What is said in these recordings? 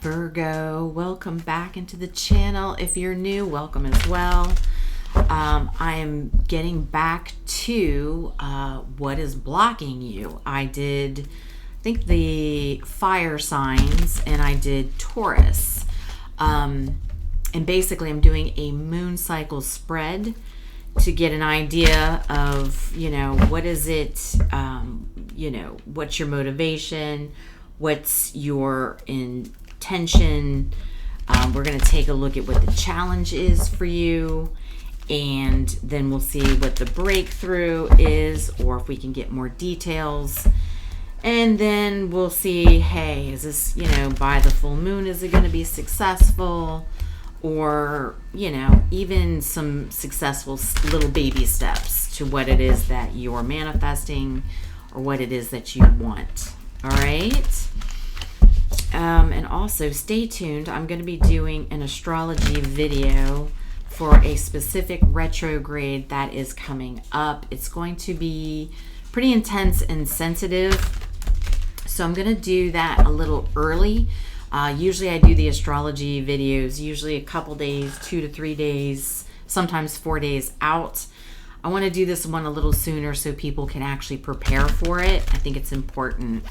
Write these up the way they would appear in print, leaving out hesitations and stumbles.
Virgo, welcome back into the channel. If you're new, welcome as well. I am getting back to what is blocking you. I think the fire signs, and I did Taurus. And basically I'm doing a moon cycle spread to get an idea of, what is it, what's your motivation, what's your intention. We're going to take a look at what the challenge is for you, and then we'll see what the breakthrough is, or if we can get more details. And then we'll see, hey, is this, by the full moon, is it going to be successful? Or, even some successful little baby steps to what it is that you're manifesting or what it is that you want. All right. And also stay tuned. I'm going to be doing an astrology video for a specific retrograde that is coming up. It's going to be pretty intense and sensitive. So I'm going to do that a little early. Usually I do the astrology videos usually a couple days, 2 to 3 days, sometimes 4 days out. I want to do this one a little sooner so people can actually prepare for it. I think it's important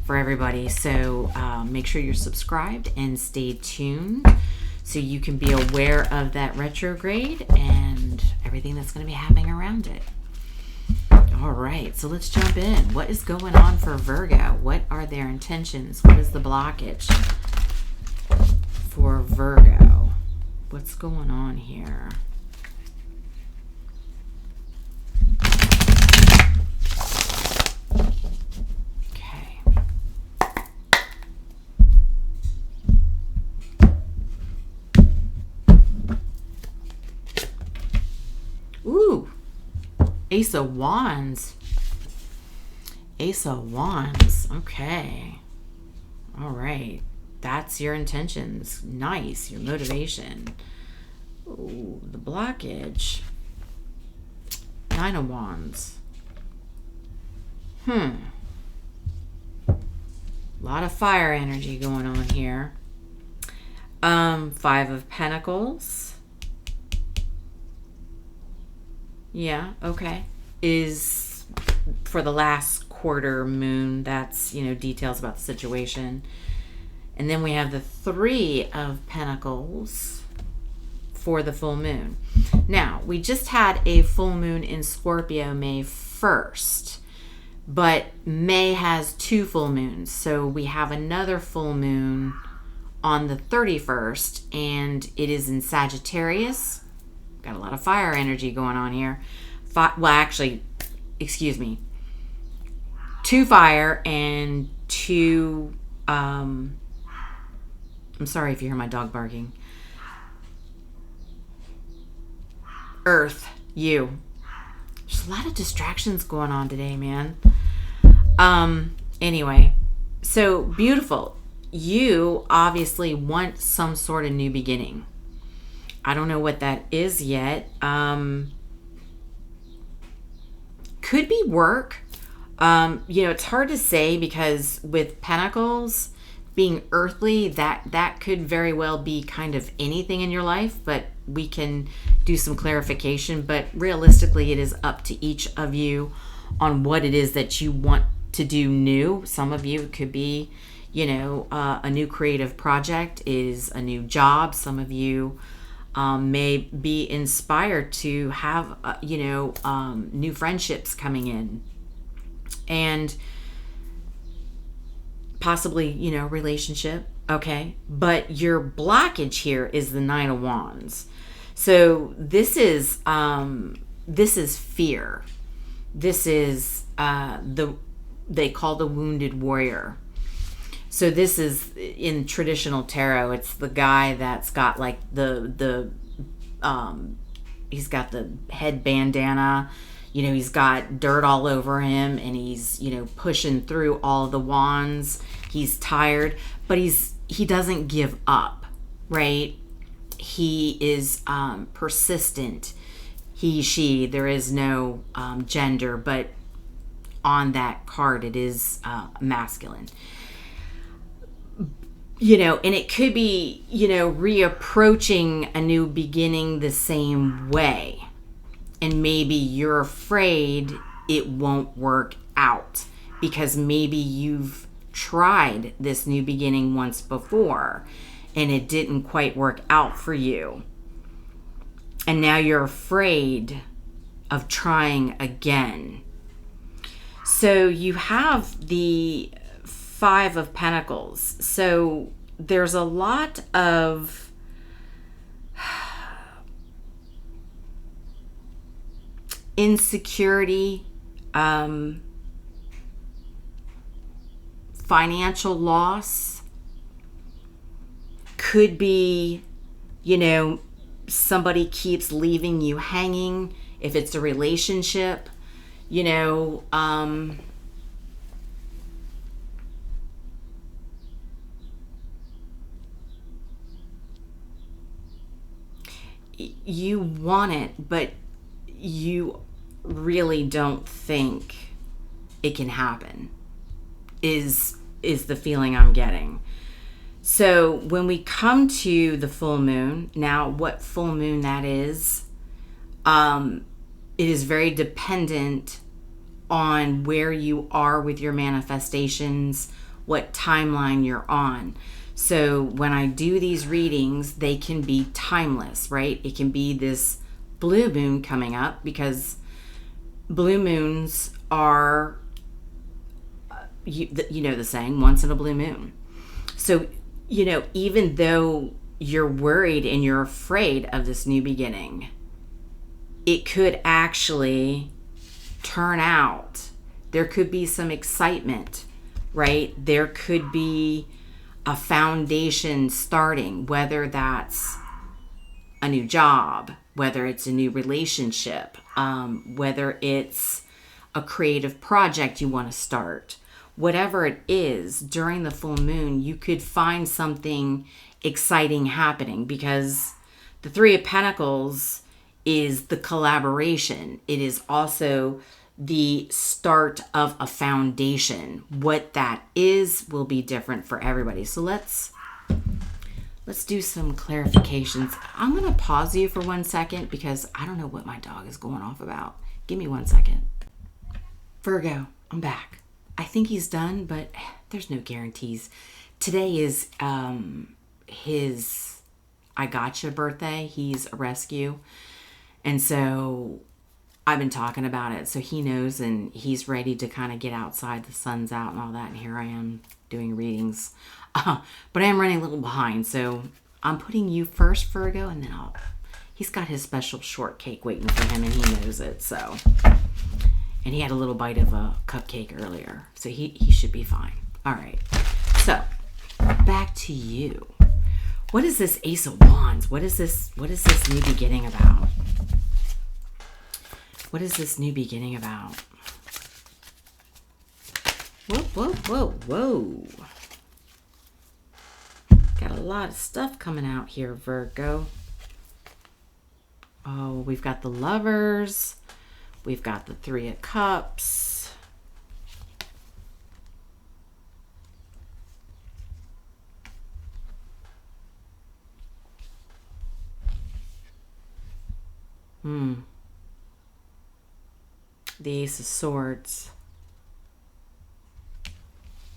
for everybody. So make sure you're subscribed and stay tuned so you can be aware of that retrograde and everything that's going to be happening around it. All right, so let's jump in. What is going on for Virgo? What are their intentions? What is the blockage for Virgo? What's going on here? Okay. Ooh. Ace of Wands. Ace of Wands. Okay. All right. That's your intentions. Nice. Your motivation. Ooh, the blockage. Nine of Wands. A lot of fire energy going on here. Five of Pentacles. Yeah, okay. Is for the last quarter moon. That's, details about the situation. And then we have the Three of Pentacles for the full moon. Now, we just had a full moon in Scorpio May 1st. But May has 2 full moons. So we have another full moon on the 31st. And it is in Sagittarius. Got a lot of fire energy going on here. Excuse me. 2 fire and 2... I'm sorry if you hear my dog barking. Earth, you. There's a lot of distractions going on today, man. Anyway, so beautiful. You obviously want some sort of new beginning. I don't know what that is yet. Could be work. It's hard to say because with Pentacles being earthly, that could very well be kind of anything in your life, but we can do some clarification. But realistically, it is up to each of you on what it is that you want to do new. Some of you could be, a new creative project, is a new job. Some of you may be inspired to have, new friendships coming in, and possibly, relationship. Okay. But your blockage here is the Nine of Wands. So this is fear. This is, they call the wounded warrior. So this is in traditional tarot. It's the guy that's got like he's got the head bandana, he's got dirt all over him, and he's, pushing through all the wands. He's tired, but he doesn't give up, right? He is persistent. He, she, there is no gender, but on that card it is masculine. and it could be, reapproaching a new beginning the same way. And maybe you're afraid it won't work out because maybe you've tried this new beginning once before and it didn't quite work out for you. And now you're afraid of trying again. So you have the Five of Pentacles. So there's a lot of insecurity, financial loss. Could be, somebody keeps leaving you hanging. If it's a relationship, you want it, but you really don't think it can happen, is the feeling I'm getting. So when we come to the full moon, now what full moon that is, it is very dependent on where you are with your manifestations, what timeline you're on. So when I do these readings, they can be timeless, right? It can be this blue moon coming up, because blue moons are, the saying, once in a blue moon. So, even though you're worried and you're afraid of this new beginning, it could actually turn out. There could be some excitement, right? There could be a foundation starting, whether that's a new job, whether it's a new relationship, whether it's a creative project you want to start. Whatever it is, during the full moon, you could find something exciting happening, because the Three of Pentacles is the collaboration. It is also the start of a foundation. What that is will be different for everybody. So let's do some clarifications. I'm going to pause you for 1 second because I don't know what my dog is going off about. Give me 1 second. Virgo, I'm back. I think he's done, but there's no guarantees. Today is his I Gotcha birthday. He's a rescue. And so I've been talking about it. So he knows and he's ready to kind of get outside. The sun's out and all that. And here I am doing readings. But I am running a little behind. So I'm putting you first, Virgo, and then he's got his special shortcake waiting for him and he knows it. So, and he had a little bite of a cupcake earlier. So he should be fine. All right. So back to you. What is this Ace of Wands? What is this new beginning about? What is this new beginning about? Whoa, whoa, whoa, whoa. Got a lot of stuff coming out here, Virgo. Oh, we've got the Lovers. We've got the Three of Cups. The Ace of Swords.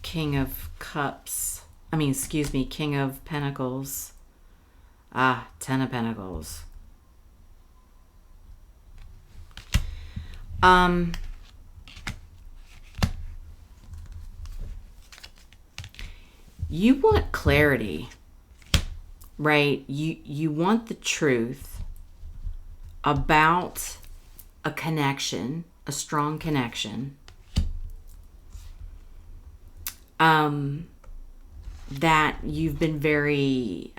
King of Cups. King of Pentacles. Ten of Pentacles. You want clarity, right? You want the truth about a connection, a strong connection, that you've been very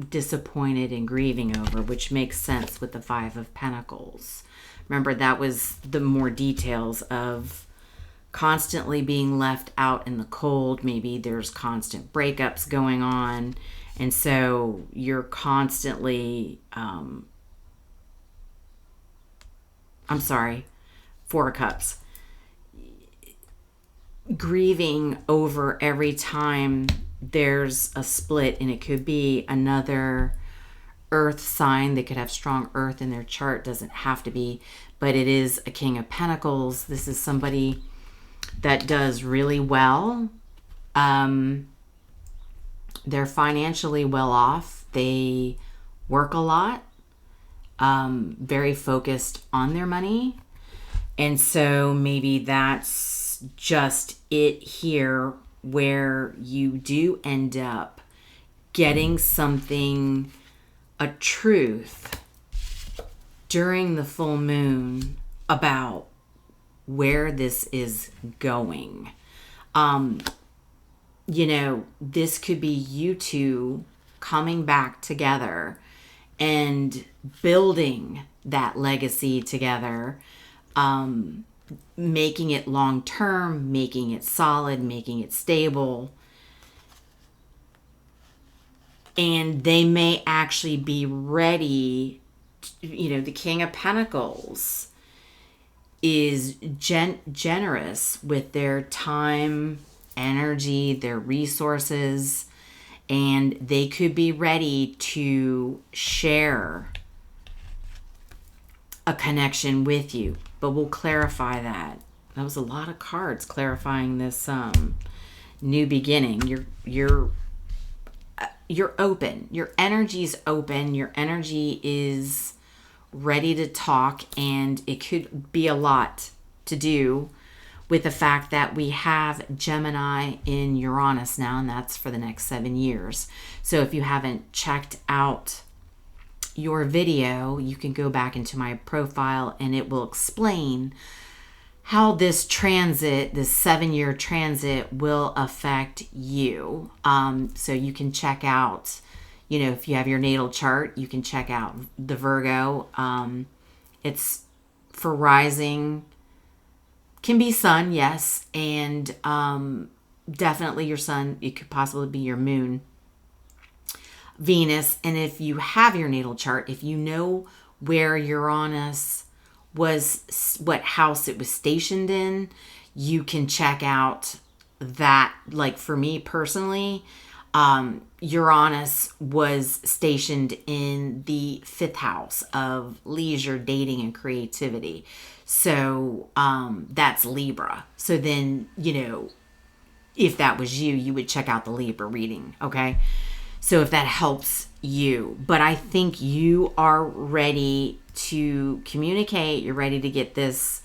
disappointed and grieving over, which makes sense with the Five of Pentacles. Remember, that was the more details of constantly being left out in the cold. Maybe there's constant breakups going on. And so you're constantly, Four of Cups. Grieving over every time there's a split, and it could be another earth sign. They could have strong earth in their chart. Doesn't have to be, but it is a King of Pentacles. This is somebody that does really well. They're financially well off. They work a lot, very focused on their money. And so maybe that's just it here, where you do end up getting something, a truth during the full moon about where this is going. This could be you two coming back together and building that legacy together, making it long term, making it solid, making it stable. And they may actually be ready. The King of Pentacles is generous with their time, energy, their resources, and they could be ready to share a connection with you. But we'll clarify that. That was a lot of cards clarifying this new beginning. You're open. Your energy's open. Your energy is ready to talk, and it could be a lot to do with the fact that we have Gemini in Uranus now, and that's for the next 7 years. So if you haven't checked out your video, you can go back into my profile and it will explain how this transit, this 7-year transit, will affect you. So you can check out, if you have your natal chart, you can check out the Virgo. It's for rising, can be sun, yes, and definitely your sun. It could possibly be your moon, Venus. And if you have your natal chart, if you know where Uranus was, what house it was stationed in, you can check out that. Like for me personally, Uranus was stationed in the 5th house of leisure, dating, and creativity. So that's Libra. So then, if that was you, you would check out the Libra reading, okay? So if that helps you. But I think you are ready to communicate. You're ready to get this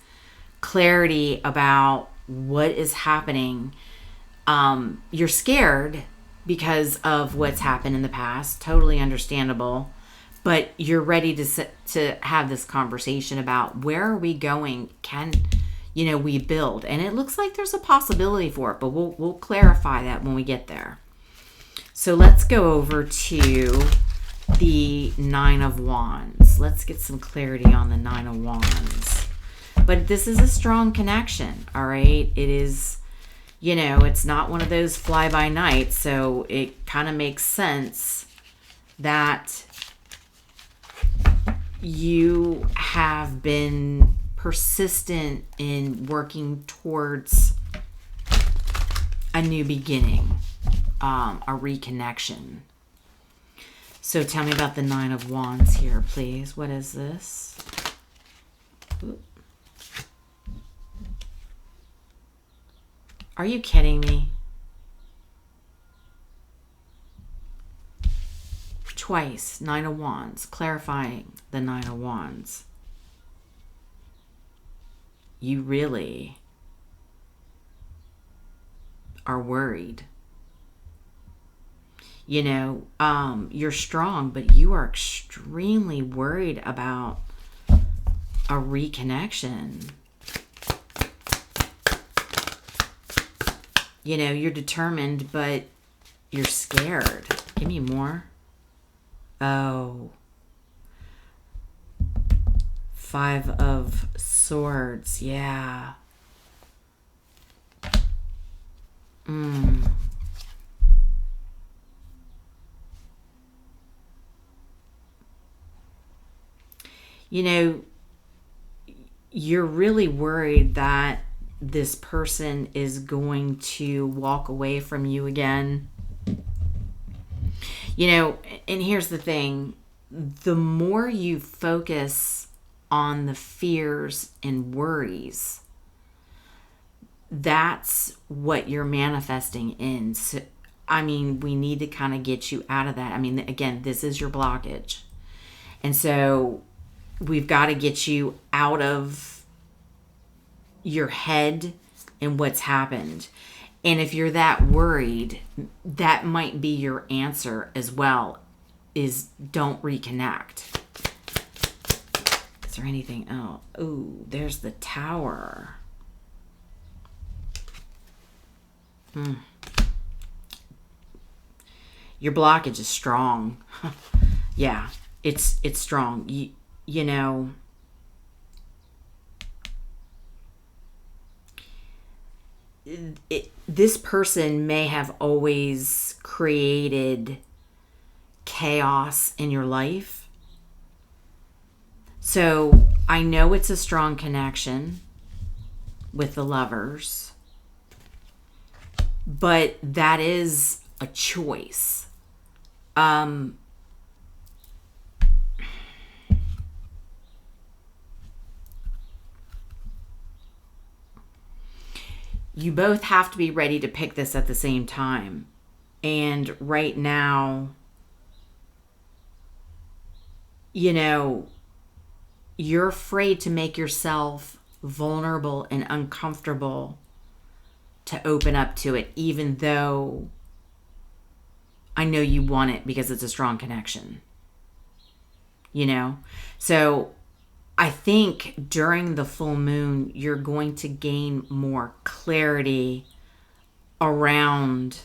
clarity about what is happening. You're scared because of what's happened in the past. Totally understandable. But you're ready to have this conversation about where are we going? Can, we build? And it looks like there's a possibility for it, but we'll clarify that when we get there. So let's go over to the 9 of Wands. Let's get some clarity on the 9 of Wands. But this is a strong connection, all right? It is, it's not one of those fly-by-night, so it kind of makes sense that you have been persistent in working towards a new beginning, a reconnection. So tell me about the 9 of Wands here, please. What is this? Oop. Are you kidding me? Twice, 9 of Wands, clarifying the 9 of Wands. You really are worried. You're strong, but you are extremely worried about a reconnection. You're determined, but you're scared. Give me more. Oh. 5 of Swords. Yeah. You're really worried that this person is going to walk away from you again. And here's the thing. The more you focus on the fears and worries, that's what you're manifesting in. So, we need to kind of get you out of that. Again, this is your blockage. And so we've got to get you out of your head and what's happened. And if you're that worried, that might be your answer as well, is don't reconnect. Is there anything else? Ooh, there's the Tower. Your blockage is strong. Yeah, it's strong. You know, this person may have always created chaos in your life. So I know it's a strong connection with the Lovers, but that is a choice. You both have to be ready to pick this at the same time. And right now, you're afraid to make yourself vulnerable and uncomfortable to open up to it, even though I know you want it because it's a strong connection. So I think during the full moon, you're going to gain more clarity around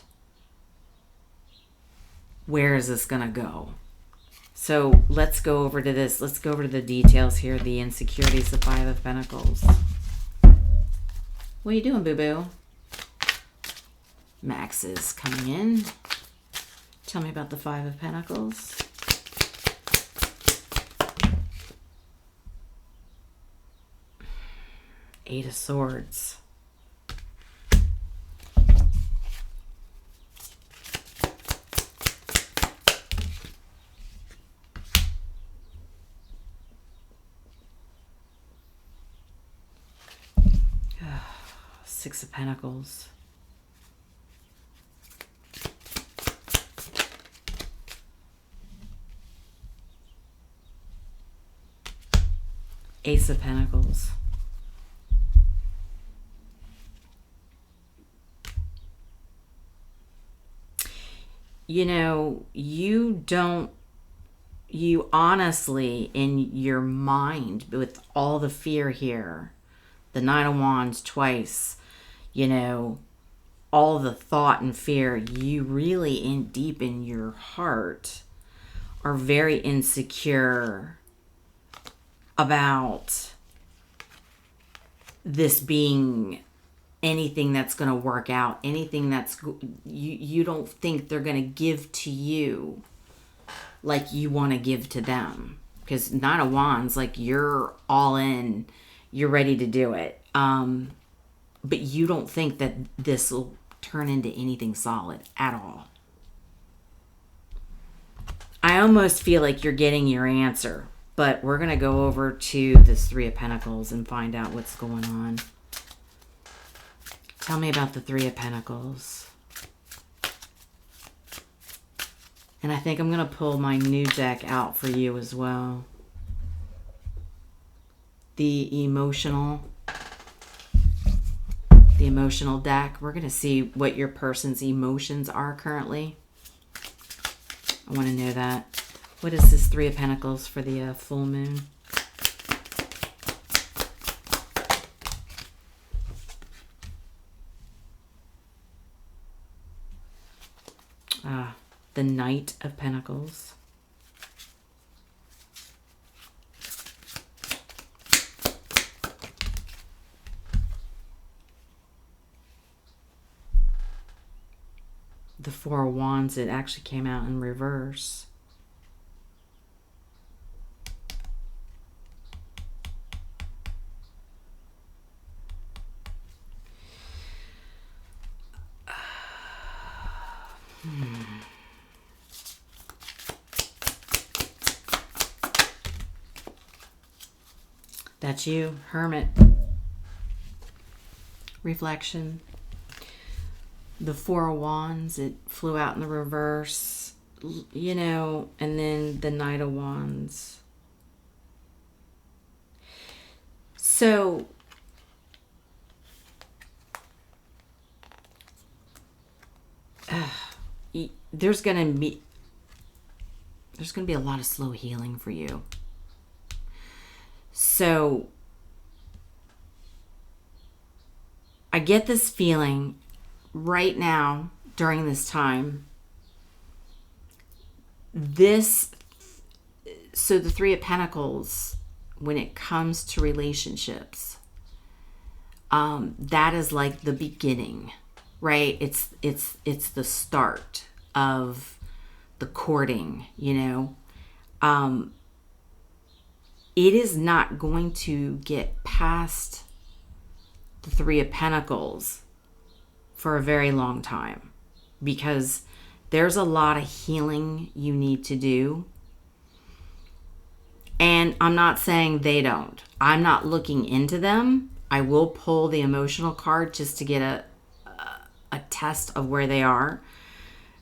where is this going to go. So let's go over to this. Let's go over to the details here. The insecurities, the Five of Pentacles. What are you doing, boo-boo? Max is coming in. Tell me about the Five of Pentacles. Eight of Swords. Six of Pentacles. Ace of Pentacles. You honestly, in your mind, with all the fear here, the Nine of Wands twice, all the thought and fear, you really deep in your heart are very insecure about this being anything that's going to work out, anything that's you don't think they're going to give to you like you want to give to them, because Nine of Wands, like, you're all in, you're ready to do it, but you don't think that this will turn into anything solid at all. I almost feel like you're getting your answer, but we're going to go over to this Three of Pentacles and find out what's going on. Tell me about the Three of Pentacles. And I think I'm going to pull my new deck out for you as well. The emotional deck. We're going to see what your person's emotions are currently. I want to know that. What is this Three of Pentacles for the full moon? The Knight of Pentacles. The Four of Wands, it actually came out in reverse. That's you, Hermit. Reflection. The Four of Wands, it flew out in the reverse, you know, and then the Knight of Wands. So, there's going to be a lot of slow healing for you. So I get this feeling right now during this time. So the Three of Pentacles, when it comes to relationships, that is like the beginning, right? It's the start of the courting, you know. It is not going to get past the Three of Pentacles for a very long time, because there's a lot of healing you need to do. And I'm not saying they don't. I'm not looking into them. I will pull the emotional card just to get a test of where they are.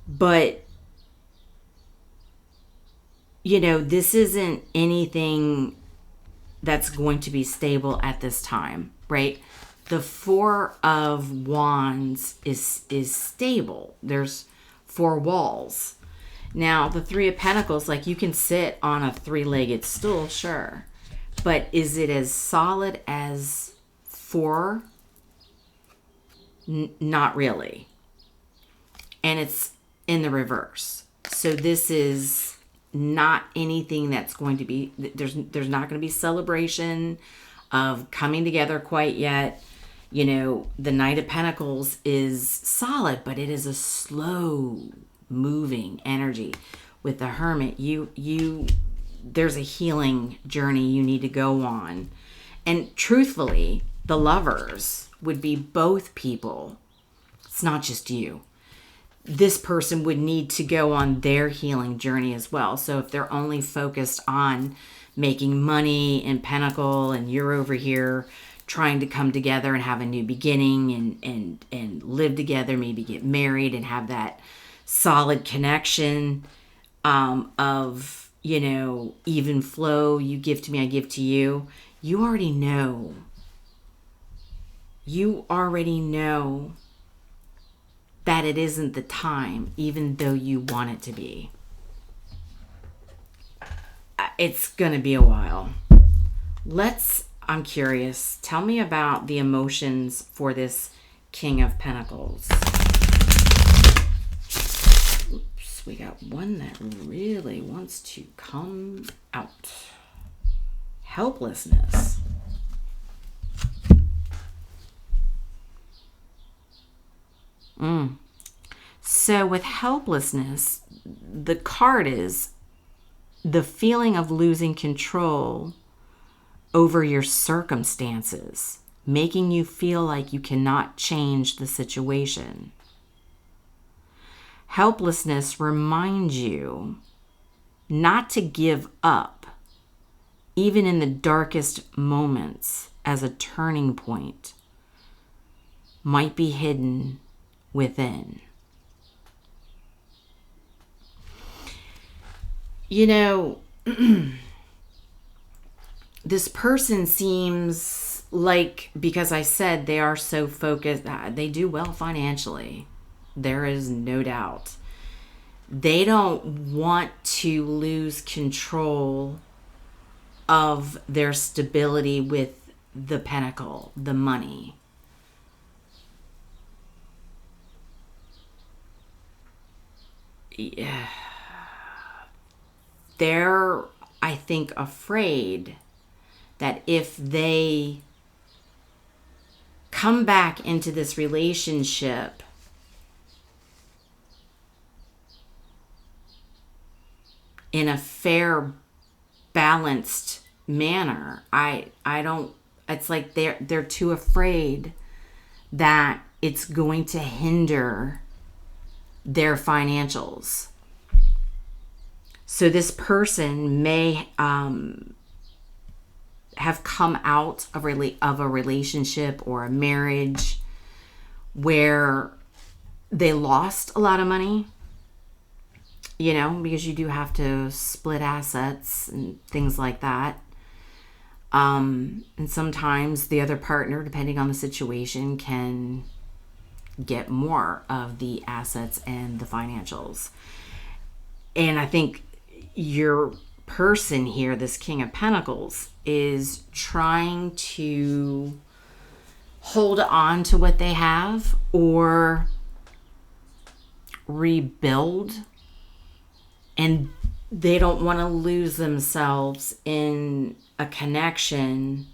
But, you know, this isn't anything that's going to be stable at this time, right? The Four of Wands is stable. There's four walls. Now, the Three of Pentacles, like, you can sit on a three-legged stool, sure. But is it as solid as four? Not really. And it's in the reverse. So this is not anything that's going to be, there's not going to be celebration of coming together quite yet. You know, the Knight of Pentacles is solid, but it is a slow moving energy. With the Hermit, there's a healing journey you need to go on. And truthfully, the Lovers would be both people. It's not just you. This person would need to go on their healing journey as well. So if they're only focused on making money in Pentacle, and you're over here trying to come together and have a new beginning and live together, maybe get married and have that solid connection of, you know, even flow, you give to me, I give to you. You already know. You already know that it isn't the time, even though you want it to be. It's going to be a while. I'm curious, tell me about the emotions for this King of Pentacles. Oops, we got one that really wants to come out. Helplessness. So with helplessness, the card is the feeling of losing control over your circumstances, making you feel like you cannot change the situation. Helplessness reminds you not to give up, even in the darkest moments, as a turning point might be hidden within. You know, this person seems like, because I said they are so focused, they do well financially. There is no doubt. They don't want to lose control of their stability with the Pentacle, the money. Yeah. They're, I think, afraid that if they come back into this relationship in a fair, balanced manner, it's like they're too afraid that it's going to hinder their financials. So this person may have come out of a relationship or a marriage where they lost a lot of money, you know, because you do have to split assets and things like that. And sometimes the other partner, depending on the situation, can get more of the assets and the financials. And I think your person here, this King of Pentacles, is trying to hold on to what they have or rebuild, and they don't want to lose themselves in a connection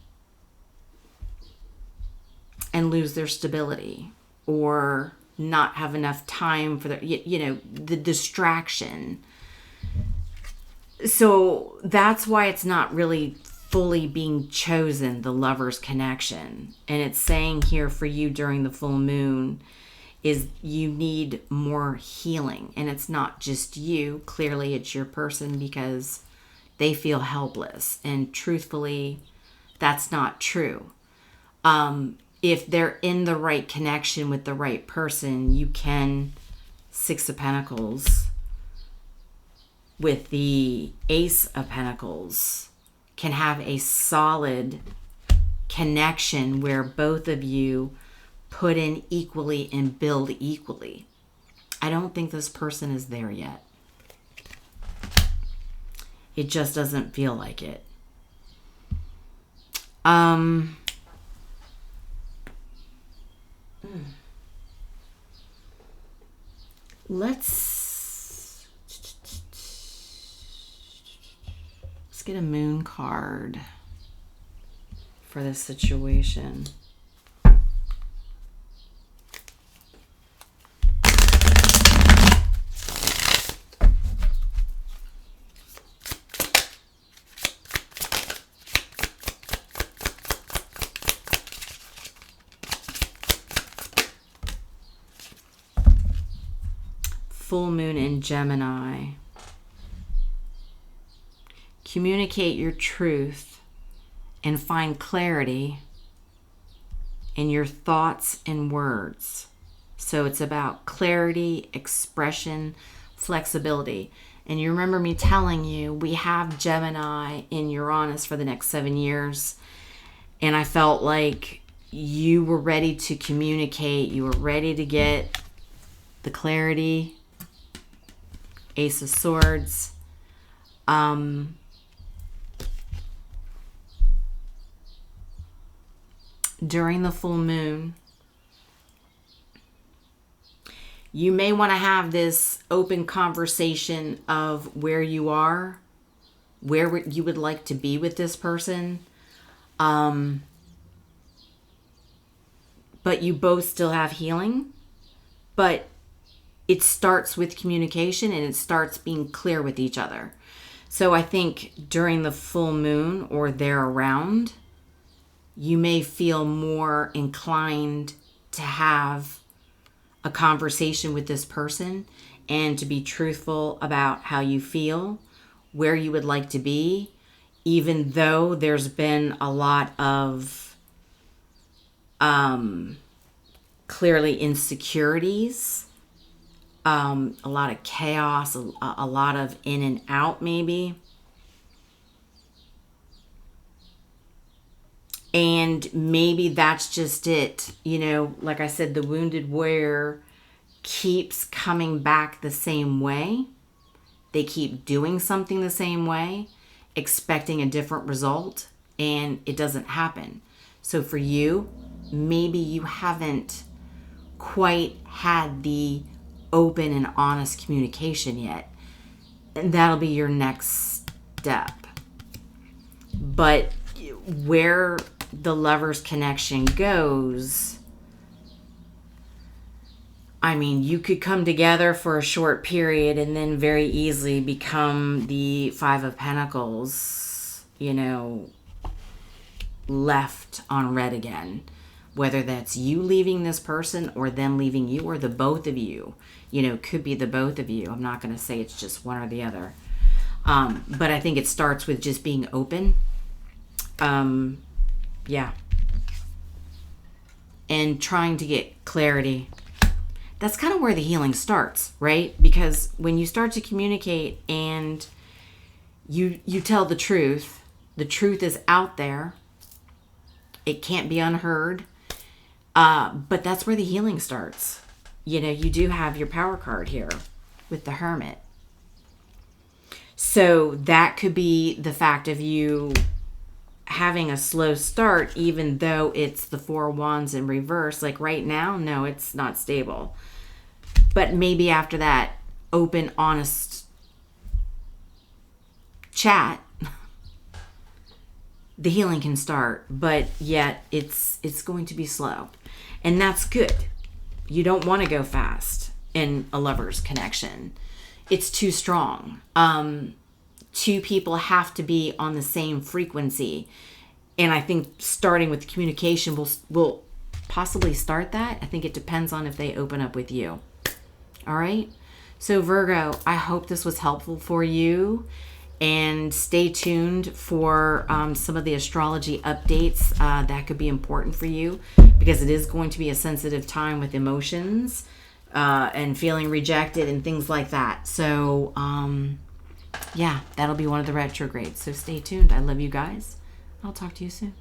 and lose their stability, or not have enough time for the distraction. So that's why it's not really fully being chosen, the Lover's connection. And it's saying here for you during the full moon is you need more healing. And it's not just you. Clearly it's your person, because they feel helpless. And truthfully, that's not true. If they're in the right connection with the right person, you can, Six of Pentacles with the Ace of Pentacles, can have a solid connection where both of you put in equally and build equally. I don't think this person is there yet. It just doesn't feel like it. Let's get a moon card for this situation. Full moon in Gemini. Communicate your truth and find clarity in your thoughts and words. So it's about clarity, expression, flexibility. And you remember me telling you, we have Gemini in Uranus for the next 7 years. And I felt like you were ready to communicate. You were ready to get the clarity. Ace of Swords. During the full moon, you may want to have this open conversation of where you are, where you would like to be with this person. But you both still have healing. But it starts with communication, and it starts being clear with each other. So I think during the full moon or there around, you may feel more inclined to have a conversation with this person and to be truthful about how you feel, where you would like to be, even though there's been a lot of clearly insecurities, a lot of chaos, a lot of in and out maybe. And maybe that's just it. You know, like I said, the wounded warrior keeps coming back the same way. They keep doing something the same way, expecting a different result, and it doesn't happen. So for you, maybe you haven't quite had the open and honest communication yet. And that'll be your next step. But where the Lover's connection goes, I mean, you could come together for a short period and then very easily become the Five of Pentacles, you know, left on red again. Whether that's you leaving this person or them leaving you, or the both of you, you know, could be the both of you. I'm not going to say it's just one or the other. But I think it starts with just being open Yeah. And trying to get clarity. That's kind of where the healing starts, right? Because when you start to communicate and you tell the truth is out there. It can't be unheard. But that's where the healing starts. You know, you do have your power card here with the Hermit. So that could be the fact of you having a slow start, even though it's the Four of Wands in reverse. Like right now, no, it's not stable. But maybe after that open, honest chat, the healing can start. But yet it's going to be slow. And that's good. You don't want to go fast in a lover's connection. It's too strong. Two people have to be on the same frequency. And I think starting with communication will possibly start that. I think it depends on if they open up with you. All right. So Virgo, I hope this was helpful for you. And stay tuned for some of the astrology updates that could be important for you, because it is going to be a sensitive time with emotions and feeling rejected and things like that. So, yeah, that'll be one of the retrogrades. So stay tuned. I love you guys. I'll talk to you soon.